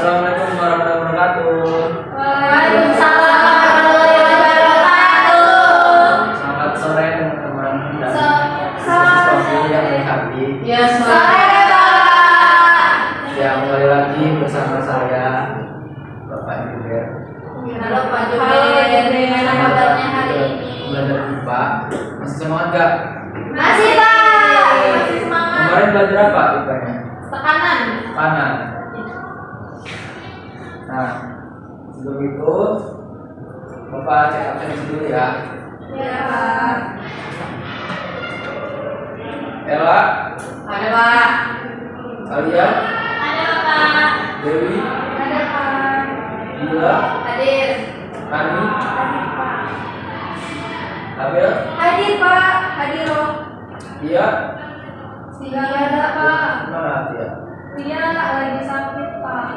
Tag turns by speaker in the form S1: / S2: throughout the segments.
S1: Assalamualaikum warahmatullahi wabarakatuh.
S2: Waalaikumsalam warahmatullahi wabarakatuh.
S1: Selamat sore teman-teman dan
S2: Selamat
S1: siswa yang berhati.
S2: Ya, sore Pak.
S1: Ya, kembali lagi bersama saya Bapak Juber.
S2: Halo Pak Juber, gimana kabarnya hari ini?
S1: Belajar IPA. Masih semangat gak?
S2: Masih Pak, masih semangat.
S1: Kemarin belajar apa IPA-nya?
S2: Tekanan.
S1: Kanan. Nah, sebelum itu Bapak cek absen dulu ya.
S2: Ya Pak.
S1: Ella,
S2: Ada Pak.
S1: Alia,
S2: Ada Pak.
S1: Dewi,
S2: Ada Pak.
S1: Gila,
S2: Hadir.
S1: Ani,
S2: Hadir Pak.
S1: Abel,
S2: Hadir Pak. Hadir loh.
S1: Dia,
S2: Tidak ada Pak.
S1: mana dia?
S2: Dia lagi sakit Pak.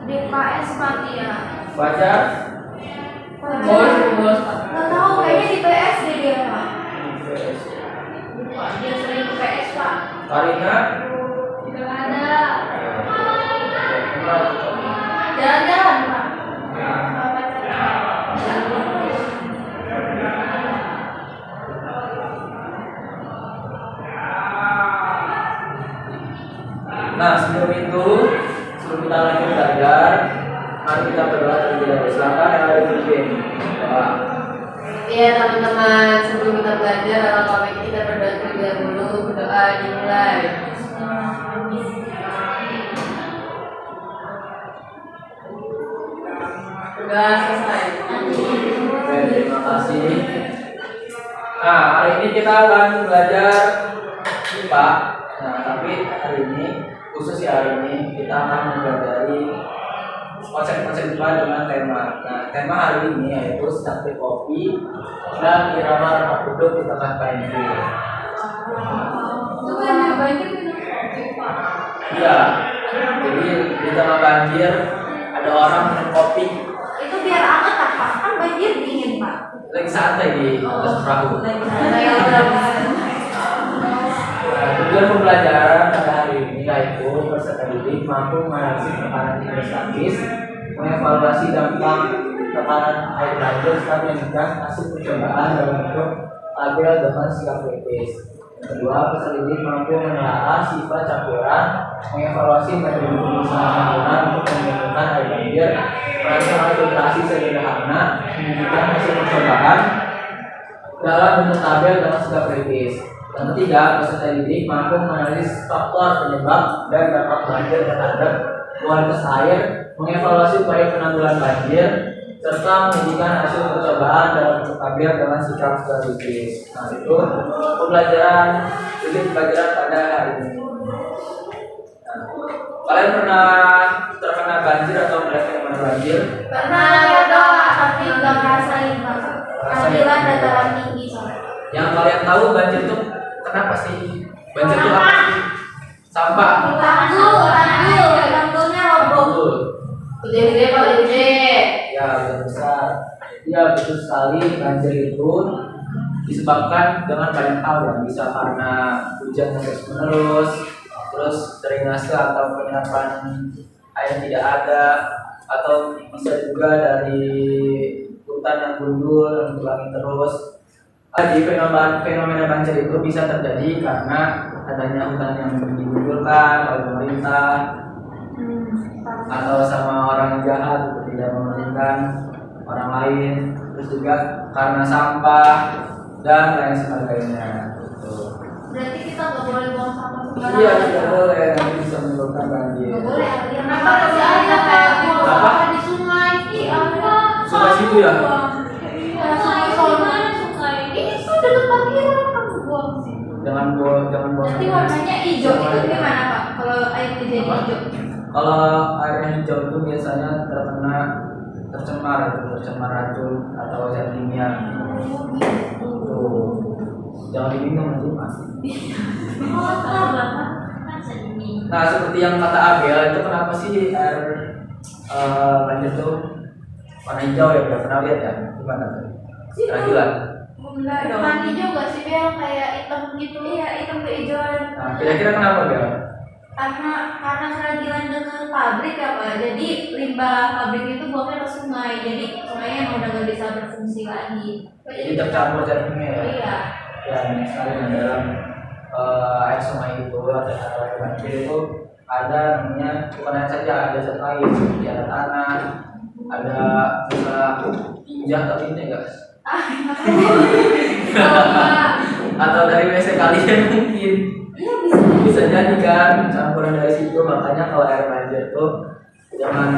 S2: Di PS Pak dia.
S1: Fajar,
S2: Bos. Nggak tahu kayaknya di PS deh dia Pak.
S1: PS,
S2: Lupa, dia sering ke PS Pak.
S1: Karina,
S2: Tidak ada.
S1: kenal.
S2: Jalan-jalan Pak.
S1: Nah, sebelum kita lanjut belajar, mari kita berdoa terlebih dahulu. Silakan yang ada di pimpin. Doa.
S2: Iya teman-teman, sebelum kita belajar atau topik kita berdoa terlebih dahulu. Berdoa dimulai. Sudah selesai.
S1: Oke, terima kasih. Nah, hari ini kita akan belajar IPA. Nah, tapi hari ini khusus ya, hari ini kita akan mempelajari konsep-konsep IPA dengan tema. Nah, tema hari ini yaitu secangkir kopi dan irama ramah duduk di tengah banjir.
S2: Itu kan yang banjir Pak.
S1: Iya, jadi di tengah banjir ada orang minum kopi
S2: Itu biar anget Pak. Kan banjir dingin Pak.
S1: lagi santai di atas perahu. Nah, tujuan pembelajaran pada hari ini yaitu peserta didik mampu menganalisis tekanan hidrostatis, mengevaluasi dampak tekanan air banjir serta menunjukkan hasil percobaan dalam bentuk tabel dengan sikap kritis. Kedua, peserta didik mampu menelaah sifat campuran, mengevaluasi metode pengusahaan campuran untuk menentukan air banjir, merancang filtrasi sederhana, menunjukkan hasil percobaan dalam bentuk tabel dengan sikap kritis. Yang ketiga, peserta didik mampu menganalisis faktor penyebab dan dampak banjir terhadap kualitas air, mengevaluasi upaya penanggulangan banjir, serta menunjukkan hasil percobaan dalam bentuk tabel dengan sikap kritis. Nah, itu pembelajaran pada hari ini. Nah, kalian pernah terkena banjir atau melihat fenomena banjir?
S2: Pernah ya doa, tapi nggak ngerasain Pak. Alhamdulillah dataran tinggi soalnya.
S1: Yang kalian tahu banjir itu kenapa sih? Banjir itu apa sih? Sampah.
S2: Tanggulnya roboh.
S1: Betul.
S2: Gede-gede Pak, gede.
S1: Ya, yang besar. Ya, betul sekali. Banjir itu disebabkan dengan banyak hal, yang bisa karena hujan yang terus menerus, terus drainase atau penyaluran air tidak ada, atau bisa juga dari hutan yang gundul yang berulangi terus. Jadi fenomena banjir itu bisa terjadi karena adanya hutan yang digundulkan oleh pemerintah atau sama orang jahat itu tidak mementingkan orang lain, terus juga karena sampah dan lain sebagainya. Gitu.
S2: Berarti kita nggak boleh buang sampah sembarangan.
S1: Iya, tidak boleh, nanti bisa menimbulkan banjir.
S2: Nggak boleh. Kenapa masih ada kayak buang
S1: Apa?
S2: sampah di sungai? Ih, ada.
S1: Sungai situ ya?
S2: Iya, sungai Solman. Ini sudah dekat kita kan buang sih.
S1: Jangan buang.
S2: Nanti warnanya hijau itu gimana Pak? Kalau air jadi hijau?
S1: Kalau air yang hijau itu biasanya tercemar racun atau zat kimia. Tuh, jangan diminum nanti pasti. Nah, seperti yang kata Abel itu, kenapa sih air banjir itu warna hijau ya? Udah pernah lihat ya? Gimana tuh? Pernah lihat?
S2: Enggak dong. Mandi juga sih Bel, kayak hitam gitu. Iya, hitam kehijauan.
S1: Nah, kira-kira kenapa Bel?
S3: Karena kerajinan dengan pabrik ya Pak, jadi limbah pabrik itu buangnya ke sungai, jadi sungainya emang udah nggak bisa berfungsi lagi.
S1: Jadi tercampur jadinya ya.
S3: Iya.
S1: Ya, misalnya dalam air sungai itu atau air banjir itu ada namanya bukan air saja, ada zat lain seperti ada tanah, ada misalnya tinja atau tinja enggak? Atau dari WC kalian mungkin.
S3: Iya bisa.
S1: Bisa jadi kan campuran dari situ, makanya kalau air banjir tuh jangan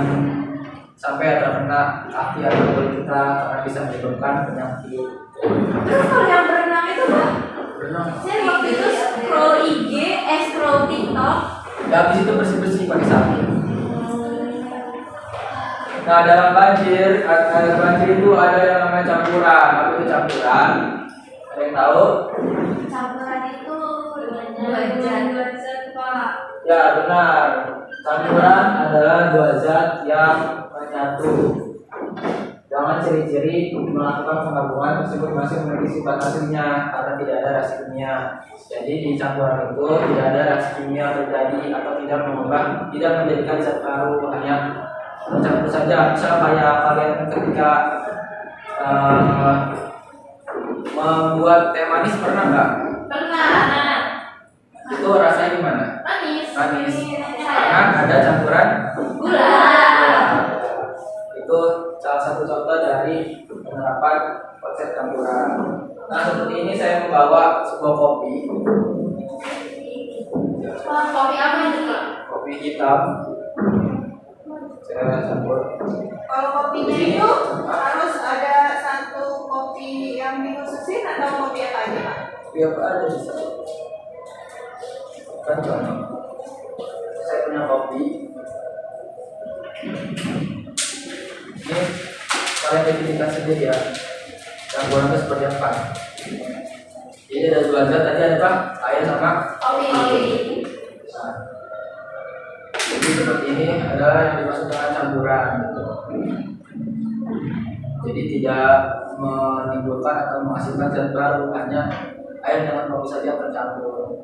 S1: sampai terkena kaki atau kulit kita karena bisa menyebabkan penyakit.
S3: Terus kalau yang berenang itu Pak,
S1: Berenang.
S3: saya waktu itu scroll IG, scroll TikTok.
S1: Ya habis itu bersih pakai sabun. Nah dalam banjir, air banjir itu ada yang namanya campuran. Apa itu campuran? Ada yang tahu?
S3: Campuran itu dua zat Pak.
S1: Ya benar. Campuran adalah dua zat yang menyatu. Dengan ciri-ciri melakukan penggabungan tersebut masih memiliki sifat aslinya karena tidak ada reaksi kimia. Jadi di campuran itu tidak ada reaksi kimia terjadi atau tidak menjadikan zat baru, hanya mencampur saja. Misal kayak kalian ketika membuat teh manis pernah nggak?
S3: Pernah.
S1: Itu rasanya gimana? Manis. Karena ada campuran
S3: Gula.
S1: Itu salah satu contoh dari penerapan konsep campuran. Nah seperti ini saya membawa sebuah kopi.
S3: Kopi apa itu Pak?
S1: Kopi hitam. Saya campur.
S4: Kalau kopinya
S1: Ini,
S4: itu harus ada satu kopi yang dikhususin atau kopi apa aja Pak?
S1: kopi apa ada bisa. Kan contoh. Saya punya kopi. Ini kalian definisikan sendiri ya. Campuran itu seperti apa? Jadi ada dua zat tadi ada apa? Air sama
S3: Kopi.
S1: Nah, jadi seperti ini adalah yang dimaksud dengan campuran gitu. Jadi tidak menimbulkan atau menghasilkan zat baru, hanya air dengan kopi saja bercampur.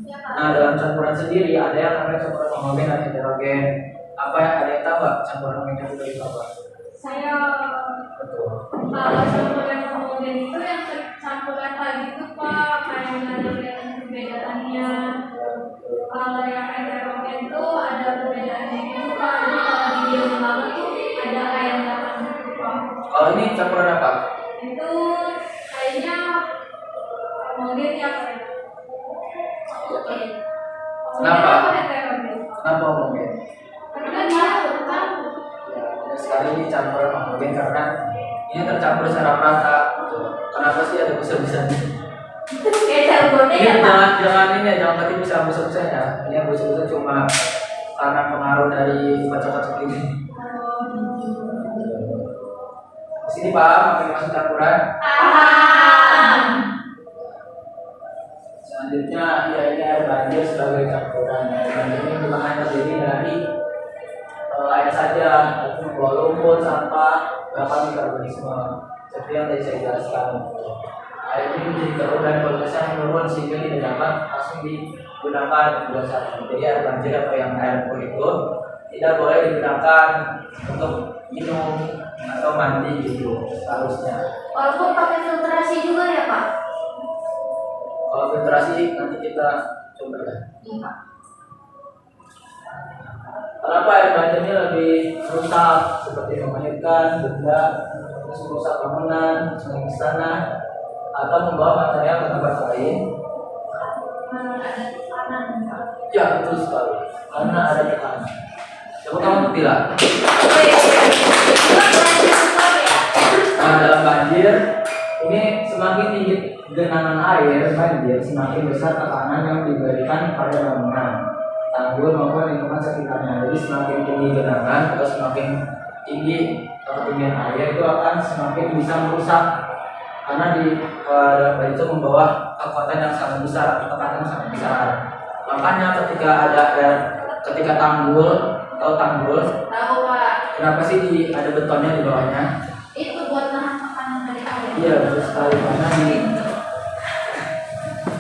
S1: Nah dalam campuran sendiri ada yang namanya campuran homogen dan heterogen. Apa yang ada yang tahu nggak campuran homogen itu apa?
S3: Saya
S1: Betul.
S3: kalau campuran homogen itu yang campuran lagi itu Pak, kayak nggak ada perbedaannya. Kalau yang heterogen itu ada perbedaannya gitu Pak. Jadi kalau di dia banget tuh ada kayak nggak gitu Pak.
S1: Kalau ini campuran apa?
S3: Itu kayaknya homogen ya Pak. Oke.
S1: Kenapa?
S3: Heterogen.
S1: Kenapa homogen?
S3: Karena dia bercampur.
S1: Ya, sekali ini campuran homogen karena ini tercampur secara merata. Gitu. Kenapa sih ada busa-busanya?
S3: Kayak jargonnya ya Pak.
S1: Jangan ketipu sama busa-busanya. Ini yang busa-busa cuma karena pengaruh dari kocok-kocok ini. Di sini paham apa yang maksud campuran? Selanjutnya ya ini air banjir sebagai campuran. Air banjir ini bukan hanya terdiri dari air saja, tapi membawa lumpur, sampah, bahkan mikroorganisme. Seperti yang tadi saya jelaskan. Air ini menjadi keruh dan kualitasnya menurun sehingga tidak dapat langsung digunakan pada saat itu. Jadi air banjir atau yang air pur itu tidak boleh digunakan untuk minum atau mandi gitu seharusnya.
S3: Walaupun pakai filtrasi juga ya Pak.
S1: Kalau filtrasi nanti kita coba ya.
S3: Iya Pak.
S1: Kenapa air banjir ini lebih rusak seperti mengairkan benda, terus merusak bangunan, mengikis tanah, atau membawa material ke tempat lain?
S3: Ada tekanan Pak.
S1: Ya betul sekali, karena ada tekanan. Coba kamu petilah. Nah dalam banjir ini semakin tinggi genangan air banjir, semakin besar tekanan yang diberikan pada bangunan, tanggul maupun lingkungan sekitarnya. Jadi semakin tinggi genangan atau semakin tinggi ketinggian air itu akan semakin bisa merusak karena di dalam itu membawa kekuatan yang sangat besar, tekanan yang sangat besar. Makanya ketika tanggul atau tanggul,
S3: Tahu Pak.
S1: kenapa sih ada betonnya di bawahnya?
S3: Itu buat nahan tekanan dari air.
S1: Iya betul sekali, karena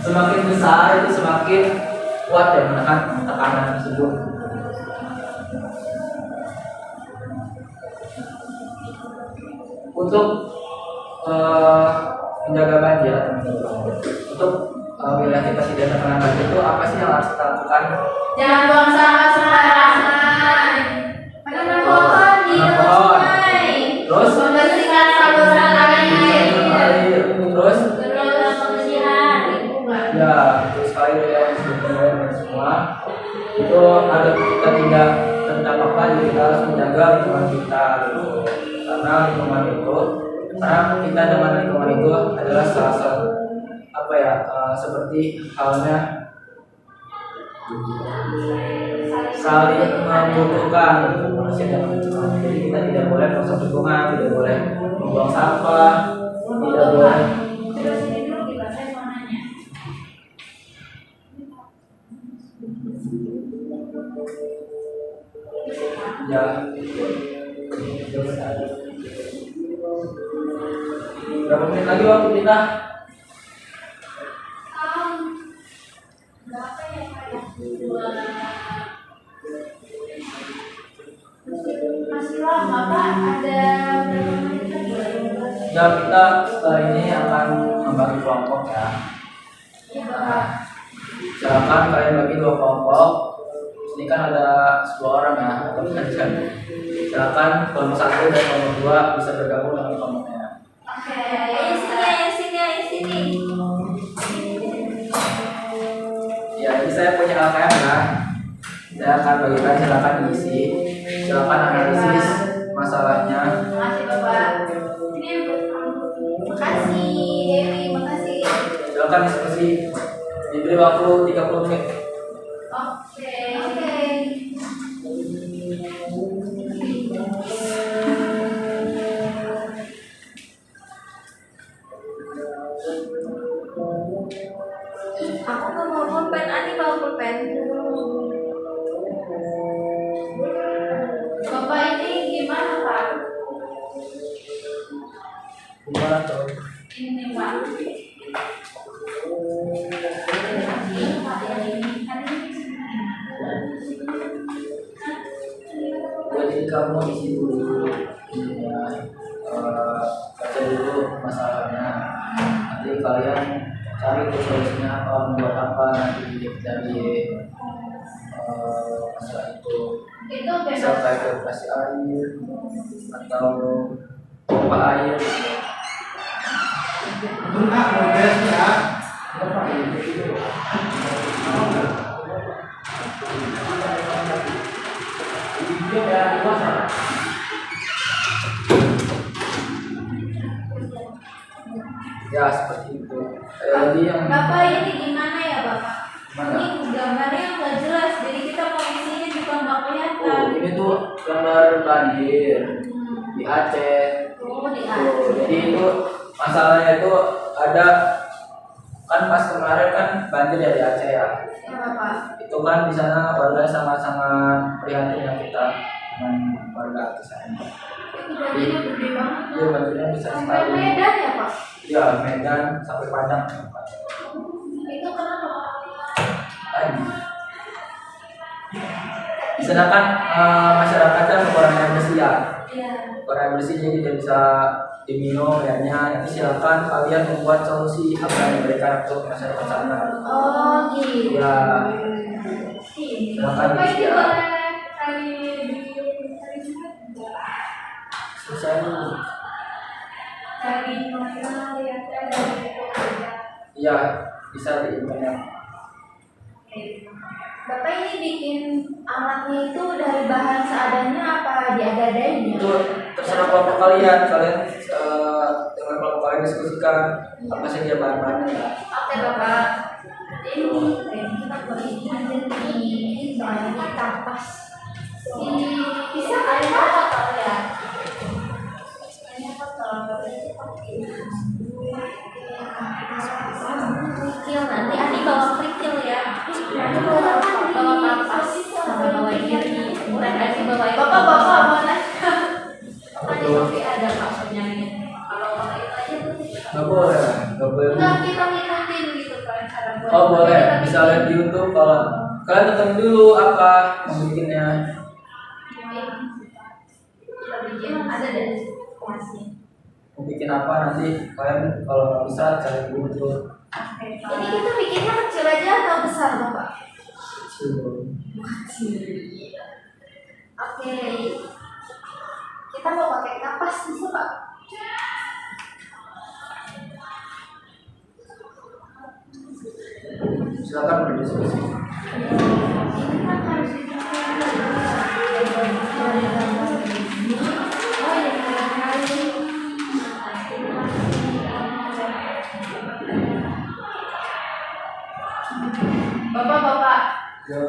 S1: semakin besar itu semakin kuat ya menahan tekanan tersebut. Untuk menjaga banjir, untuk wilayah kita tidak terkena banjir itu apa sih yang harus kita lakukan?
S2: Jangan buang sampah sembarangan. Tanam pohon di dekat sungai.
S1: Terus
S2: Membersihkan saluran air.
S1: terus
S2: Terus pembersihan lingkungan.
S1: ya terus sekali ya sebenarnya semua itu agar kita tidak terdampak banjir, kita harus menjaga lingkungan kita gitu. Karena lingkungan itu, karena kita dengan lingkungan itu adalah salah satu apa ya, seperti halnya saling membutuhkan gitu, manusia dan lingkungan. Jadi kita tidak boleh merusak lingkungan, tidak boleh membuang sampah, tidak boleh
S3: Terus ini dulu kita saya mau nanya.
S1: ya. Berapa menit lagi waktu kita?
S3: Berapa ya Pak ya? Masih lama Pak, ada berapa menit lagi?
S1: Ya kita setelah ini akan membagi kelompok ya.
S3: Iya Pak.
S1: Silakan kalian bagi 2 kelompok. Ini kan ada 10 orang ya, silakan kelompok 1 dan kelompok 2 bisa bergabung dengan kelompoknya.
S3: Oke, ayo sini, ayo sini.
S1: Ya ini saya punya LKM ya. Saya akan bagikan, silakan diisi, silakan analisis masalahnya.
S2: Makasih Bapak.
S3: Ini buat kamu.
S2: Makasih Dewi, makasih.
S1: Silakan diskusi. Diberi waktu 30 menit.
S2: Oke. Aku nggak mau pulpen, Ani mau pulpen. Bapak ini gimana Pak?
S1: Gimana tuh?
S3: Ini Pak.
S1: Jadi kamu isi dulu ya, baca dulu masalahnya. Nanti kalian cari tuh solusinya apa, membuat apa nanti dari masalah itu.
S2: Itu
S1: Bisa
S2: bebas.
S1: kayak filtrasi air atau pompa air gitu. Ya seperti itu. Jadi yang
S2: Bapak ini gimana ya Bapak?
S1: Mana?
S2: Ini gambarnya nggak jelas, jadi kita posisinya juga nggak kelihatan.
S1: ini tuh gambar banjir di Aceh.
S2: Oh, di
S1: Tuh, jadi itu masalahnya itu ada kan pas kemarin kan banjir ya di Aceh ya.
S2: Ya Bapak.
S1: Itu kan di sana warga sangat-sangat prihatin ya kita dengan warga di sana.
S2: Itu banjirnya gede banget.
S1: Iya banjirnya besar
S2: Sampai
S1: sekali.
S2: Medan ya Pak?
S1: Ya Medan sampai Padang.
S2: Itu kenapa?
S1: Di sana kan masyarakatnya kekurangan air bersih ya.
S2: Iya.
S1: Kekurangan air bersih jadi tidak bisa diminum airnya. Nanti silakan kalian membuat solusi apa yang diberikan untuk masyarakat sana.
S2: Oh gitu.
S1: Ya,
S3: Bapak ini
S1: ya.
S3: boleh cari cari juga.
S1: Selesai dulu.
S3: Cari mana lihat dari
S1: Iya, bisa di internet.
S2: Bapak ini bikin alatnya itu dari bahan seadanya apa diada-adain ya?
S1: Itu terserah kelompok kalian. Kalian dengan kelompok kalian diskusikan apa saja bahan-bahannya.
S2: Oke Bapak. Ini kita buat ini aja nih. Soalnya ini kapas. Ini bisa kalian kotor ya? Kalian kotor. Kerikil nanti Adi bawa kerikil ya. Bawa kapas sama bawa ini. Dan Adi bawa bapak mau nanya. Tadi kopi ada kapasnya nih. Kalau bawa itu aja tuh.
S1: Nggak boleh, nggak boleh.
S2: Enggak kita ngikutin gitu kan cara buat.
S1: Oh boleh, bisa lihat di YouTube kalau dulu apa mau bikinnya.
S2: Kita bikin ada dari kelasnya.
S1: Mau bikin apa nanti kalian kalau bisa cari dulu tuh.
S2: Ini kita bikinnya kecil aja atau besar Bapak?
S1: Kecil.
S2: Oke. Kita mau pakai kapas bisa Pak?
S1: Silakan berdiskusi.
S2: Ini kan harus Bapak-bapak,
S1: Ya.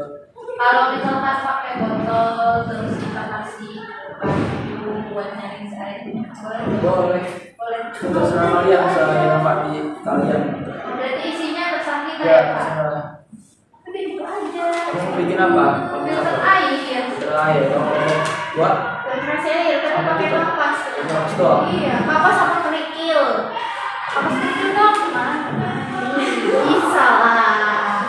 S2: kalau misalkan pakai botol terus kita kasih baju buat nyaring air, boleh?
S1: Boleh.
S2: Boleh.
S1: Terserah kalian, terserah yang di kalian.
S2: Berarti isinya terserah kita
S1: Ya,
S2: ya Pak?
S1: terserah.
S2: Tapi gitu aja.
S1: Kamu mau bikin apa? Kamu
S2: Filter
S1: apa?
S2: air.
S1: Filter air. Kamu buat
S2: Filter air, tapi
S1: Apa
S2: pakai
S1: itu?
S2: kapas.
S1: Kapas doang?
S2: Iya, kapas sama kerikil. Kapas kerikil dong, gimana? Bisa lah.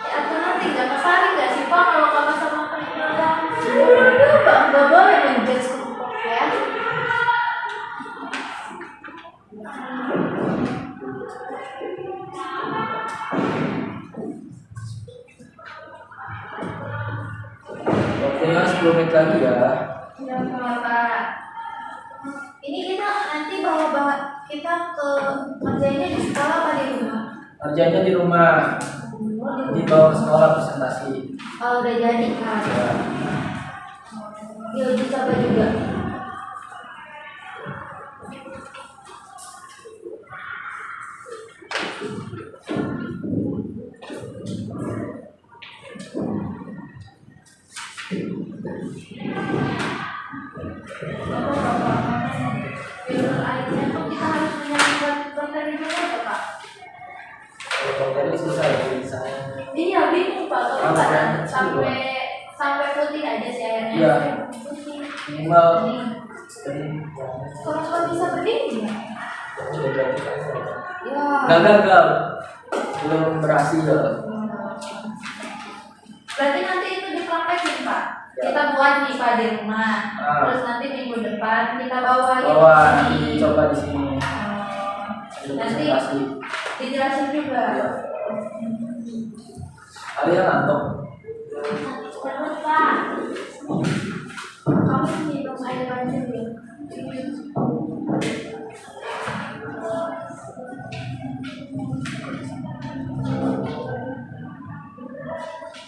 S2: Ya atau nanti nggak tertarik nggak sih Pak kalau kapas sama kerikil dong? Aduh, Pak nggak boleh menjudge kerupuk ya.
S1: waktunya 10 menit lagi ya.
S2: Ya Pak. Ini kita nanti bawa kita ke kerjanya di sekolah apa di rumah?
S1: Kerjanya di rumah, dibawa ke sekolah presentasi.
S2: Oh, udah jadi kan?
S1: Ya.
S2: Ya uji coba juga. Filter airnya tuh kita harus punya bakteri juga ya Pak?
S1: Kalau tadi susah ya bisa.
S2: Iya bingung Pak, kalau
S1: Ah,
S2: nggak
S1: bukan.
S2: sampai putih aja sih airnya.
S1: Iya.
S2: Putih.
S1: Minimal
S2: Bening.
S1: dari
S2: Kalau nggak bisa bening ya? Ya.
S1: gagal, belum berhasil.
S2: Berarti nanti itu dipraktekin Pak.
S1: Ya.
S2: Kita buat nih Pak di rumah.
S1: Ah.
S2: Terus nanti minggu depan kita bawa lagi
S1: Bawa
S2: ke
S1: nanti
S2: sini.
S1: coba di sini.
S2: Oh. Nanti
S1: Presentasi.
S2: dijelasin juga.
S1: Ya. Kalian ngantuk.
S2: Jangan Pak. Kamu minum air banjir ya.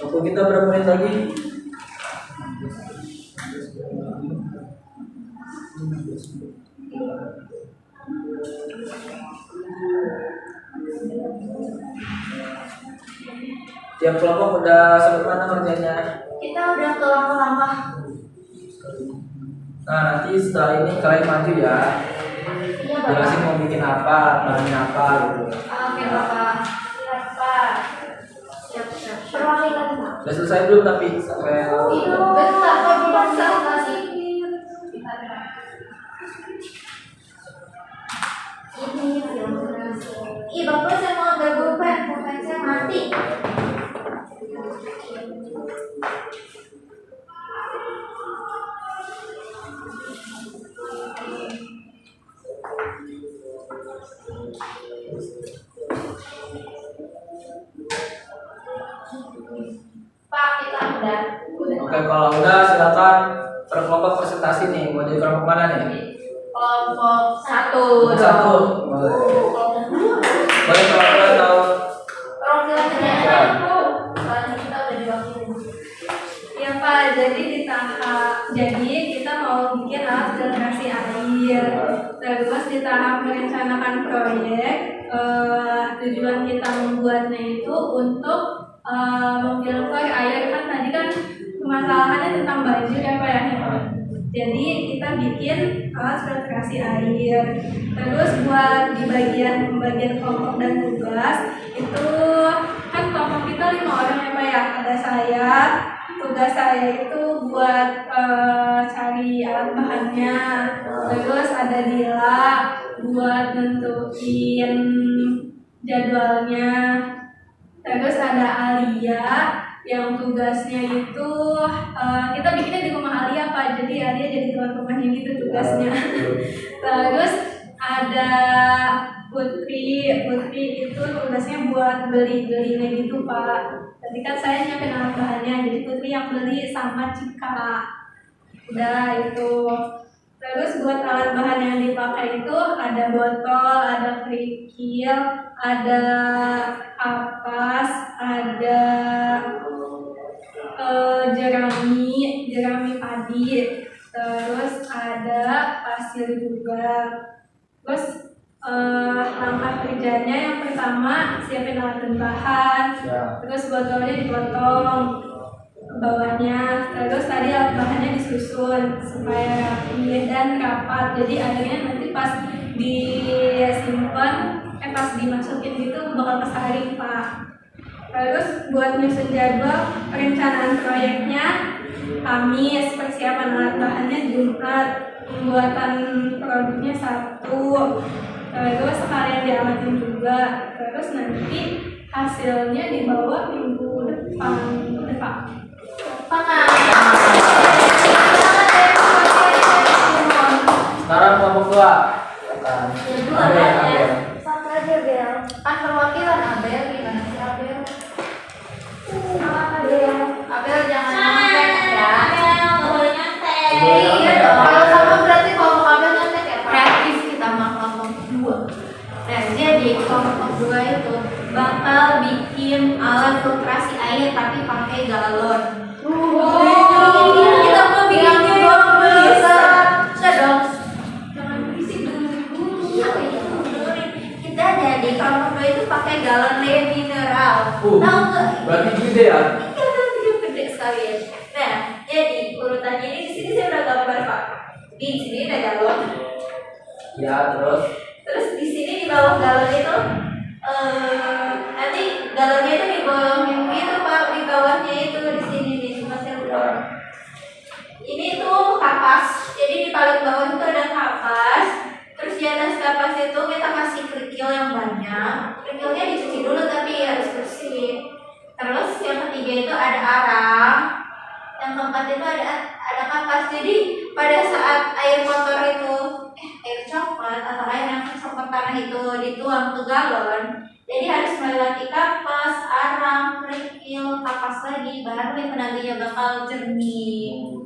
S1: Waktu kita berapa menit lagi? Tiap kelompok udah sampai mana kerjanya?
S2: Kita udah ke langkah-langkah.
S1: Nah nanti setelah ini kalian maju ya.
S2: Iya Bapak.
S1: Jelasin mau bikin apa, bahannya apa gitu.
S2: Oke Bapak. Siap Pak. Siap. Perwakilan Pak.
S1: Udah selesai belum tapi sampai
S2: Bentar Pak belum selesai. Ini filter. Ih Bapak saya mau ambil pulpen saya mati. Pak kita udah.
S1: Oke, kalau udah silakan per kelompok presentasi nih. Mau jadi kelompok mana nih?
S2: Kelompok satu.
S1: Kelompok satu. Boleh.
S2: Kelompok dua.
S1: Boleh kalau kalian tahu.
S2: Perwakilannya
S1: Ya.
S2: soalnya kita udah diwakilin.
S3: Ya Pak, jadi kita mau bikin alat filtrasi air. Terus di tahap merencanakan proyek, tujuan kita membuatnya itu untuk memfilter air. Kan tadi kan permasalahannya tentang banjir ya Pak ya. Jadi kita bikin alat filtrasi air. Terus buat di bagian kelompok dan tugas itu kan kelompok kita 5 orang ya Pak ya. Ada saya, tugas saya itu buat cari alat bahannya. Terus ada Dila buat nentuin jadwalnya. Terus ada Alia yang tugasnya itu kita bikinnya di rumah Alia Pak, jadi Alia jadi tuan rumahnya gitu tugasnya. Terus ada Putri itu tugasnya buat beli-belinya gitu Pak. Tadi kan saya nyiapin alat bahannya, jadi Putri yang beli sama Cika. Udah itu. Terus buat alat bahan yang dipakai itu ada botol, ada kerikil, ada kapas, ada jerami padi, terus ada pasir juga. Terus langkah kerjanya yang pertama siapin alat dan bahan, terus botolnya dipotong ke bawahnya, terus tadi alat bahannya disusun supaya rapi dan rapat, jadi akhirnya nanti pas disimpan pas dimasukin gitu bakal kesaring Pak. Terus buat nyusun jadwal perencanaan proyeknya Kamis, persiapan alat bahannya Jumat, pembuatan produknya Sabtu, terus sekalian diamatin juga, terus nanti hasilnya dibawa minggu depan.
S1: Sekarang kelompok 2.
S2: Itu adanya satu aja Bel. Kan perwakilan Abel gimana sih Abel? Abel jangan nyontek ya.
S3: boleh nyantai.
S2: Iya dong. Kalau sama berarti kelompok Abel nyontek ya. Kreatif kita sama kelompok 2. Nah jadi kelompok 2 itu bakal bikin alat filtrasi air tapi pakai galon. Kita mau bikinnya yang besar. Enggak dong. Jangan berisik dulu. Kita jadi kelompok 2 itu pakai galon air mineral. Tahu nggak?
S1: Berarti gede ya?
S2: Iya, gede sekali ya. Nah, jadi urutannya ini di sini saya udah gambar Pak. Di sini ada galon.
S1: Ya, terus
S2: Terus di sini di bawah galon itu nanti galonnya itu di bawahnya itu Pak, di bawahnya itu di sini nih tempatnya udah. Ini tuh kapas. Jadi di paling bawah itu ada kapas. Terus di atas kapas itu kita kasih kerikil yang banyak. Kerikilnya dicuci dulu tapi harus bersih. Terus yang ketiga itu ada arang. Yang keempat itu ada kapas. Jadi pada saat air kotor itu air coklat atau air yang coklat tanah itu dituang ke galon, jadi harus melewati kapas, arang, kerikil, kapas lagi, baru yang nantinya bakal jernih.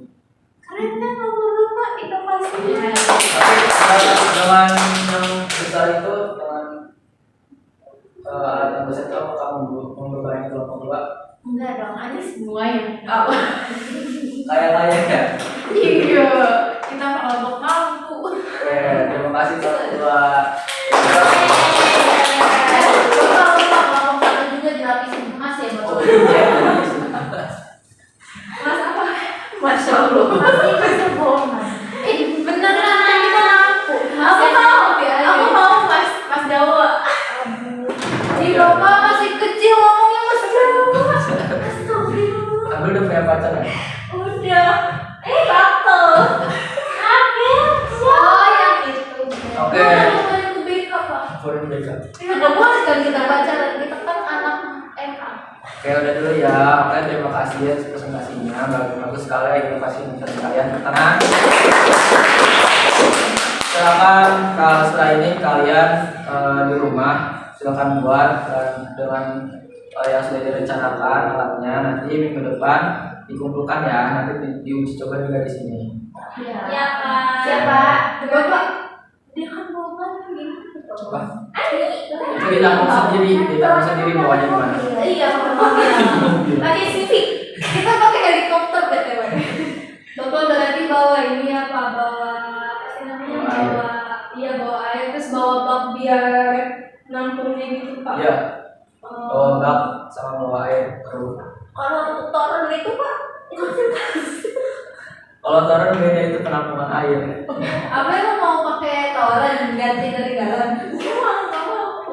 S2: Keren kan nomor Pak inovasinya.
S1: tapi dengan yang besar itu dengan alat yang besar itu kamu membebani kelompok 2
S2: Enggak dong, ada semua yang tahu.
S1: kayak ya.
S2: Iya, kita kelompok mampu.
S1: Terima kasih kelompok 2.
S2: Kelompok satu juga dilapisin emas ya
S1: Oh,
S2: Bapak.
S1: iya.
S2: Mas apa? Masya Allah. Pasti masih bohong. Beneran kita mampu. Aku mau Mas Dawa. Di Bapak masih kecil ngomongnya Mas Dawa. Astagfirullah.
S1: Kamu udah punya pacar ya?
S2: Udah. Gatel. Ambil. Oh yang itu.
S1: Oke.
S2: Yang ke BK Pak.
S1: Boleh beda.
S2: Tidak boleh kan kita pacaran, kita kan anak MA.
S1: Oke, udah dulu ya. Oke, terima kasih ya presentasinya. Bagus sekali ya inovasi universitas kalian. Tenang. Silakan kalau setelah ini kalian di rumah silakan buat dengan yang sudah direncanakan alatnya. Nanti minggu depan dikumpulkan ya. Nanti diuji coba juga di sini.
S2: Ya Pak. Siapa? Bapak. Dia kan bawa gimana?
S1: Apa? Ditanggung sendiri bawanya gimana?
S2: Iya, pakai CV. Kita pakai helikopter BTW.
S3: Bapak berarti bawa ini apa? Bawa apa sih namanya? Bawa air terus bawa bak biar nampungnya gitu Pak.
S1: Iya. Bawa bak sama bawa air perlu.
S2: Kalau turun itu Pak,
S1: Kalau toren beda itu penampungan air.
S2: apa yang mau pakai toren ganti dari galon?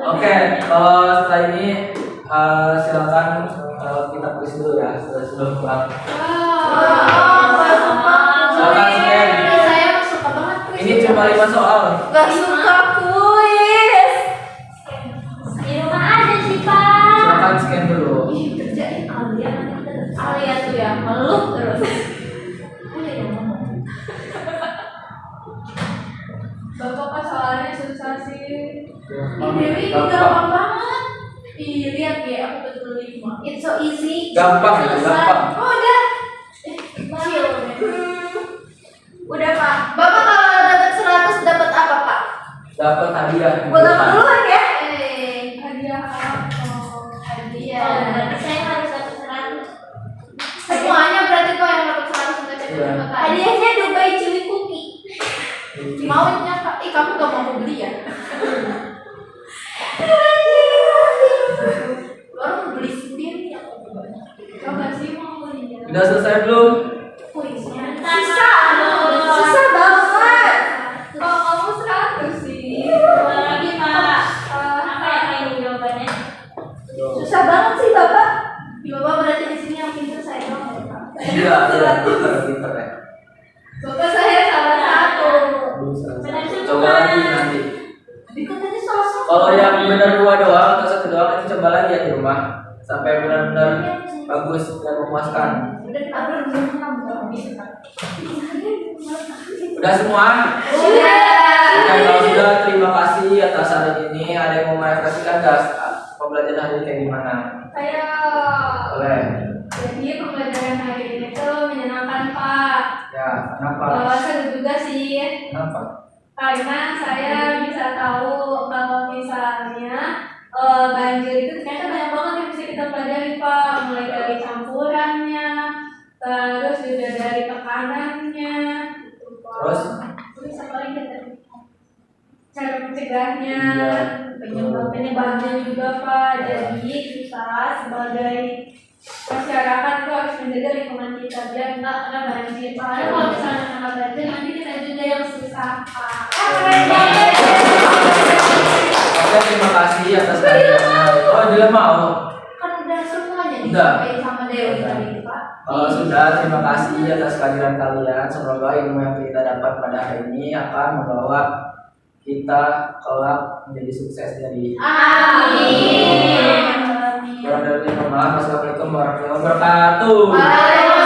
S1: Oke, setelah ini silakan kita tulis dulu ya sebelum pulang. Silakan scan.
S2: Saya suka banget kuis.
S1: Ini cuma 5 soal.
S2: Gak suka kuis.
S3: Di rumah ada sih Pak.
S1: Silakan scan dulu.
S2: Ih, kerjain kalian nanti kita
S3: sih?
S2: Dewi ini gampang banget. Ih, lihat ya, aku betul 5. It's so easy.
S1: Gampang ya, gampang.
S2: Oh, udah. Chill. Udah, Pak. Bapak kalau dapat 100 dapat apa, Pak?
S1: Dapat hadiah.
S2: Buat apa duluan ya?
S3: Hadiah apa?
S2: Hadiah. Berarti saya harus dapat 100. Semuanya berarti kok yang dapat 100 sampai
S1: Iya.
S2: hadiahnya Dubai Chewy Cookie. Maunya Kak, kamu gak mau beli ya? Baru mau beli sendiri ya?
S3: Coba sih mau beli.
S1: Udah selesai belum?
S2: Susah banget.
S3: Kok kamu 100 sih?
S2: Lagi Pak. Apa yang ini jawabannya? Susah banget sih Bapak. Bapak berarti di sini yang pintar saya doang ya Pak.
S1: Iya, pinter ya.
S3: Bapak saya salah satu.
S1: Coba lagi nanti.
S2: Katanya salah satu.
S1: Kalau yang benar 2 doang atau 1 doang nanti coba lagi ya di rumah sampai benar-benar bagus dan memuaskan. Udah semua? Oke, kalau sudah terima kasih atas hari ini. Ada yang mau merefleksikan nggak pembelajaran hari ini kayak gimana?
S3: Saya
S1: Boleh.
S3: jadi pembelajaran hari ini tuh menyenangkan Pak.
S1: Ya, kenapa?
S3: Seru juga sih.
S1: Kenapa?
S3: Karena saya bisa tahu kalau misalnya banjir itu ternyata banyak banget yang bisa kita pelajari Pak, mulai dari campurannya, terus juga dari tekanannya, gitu, Pak. Terus apa lagi ya tadi? Cara mencegahnya,
S1: Iya.
S3: penyebabnya juga Pak. Jadi kita sebagai masyarakat tuh harus menjaga lingkungan kita biar nggak kena banjir. Karena kalau misalnya kena banjir nanti kita juga yang susah Pak.
S1: Oke, terima kasih atas kehadirannya. Oh, dia mau.
S2: Kan udah semuanya
S1: Udah.
S2: disampaikan sama Dewi tadi Pak.
S1: Kalau sudah, terima kasih atas kehadiran kalian. Semoga ilmu yang kita dapat pada hari ini akan membawa kita kelak menjadi sukses dari.
S2: Amin.
S1: Kurang dari mohon maaf. Wassalamualaikum warahmatullahi wabarakatuh.
S2: Waalaikumsalam.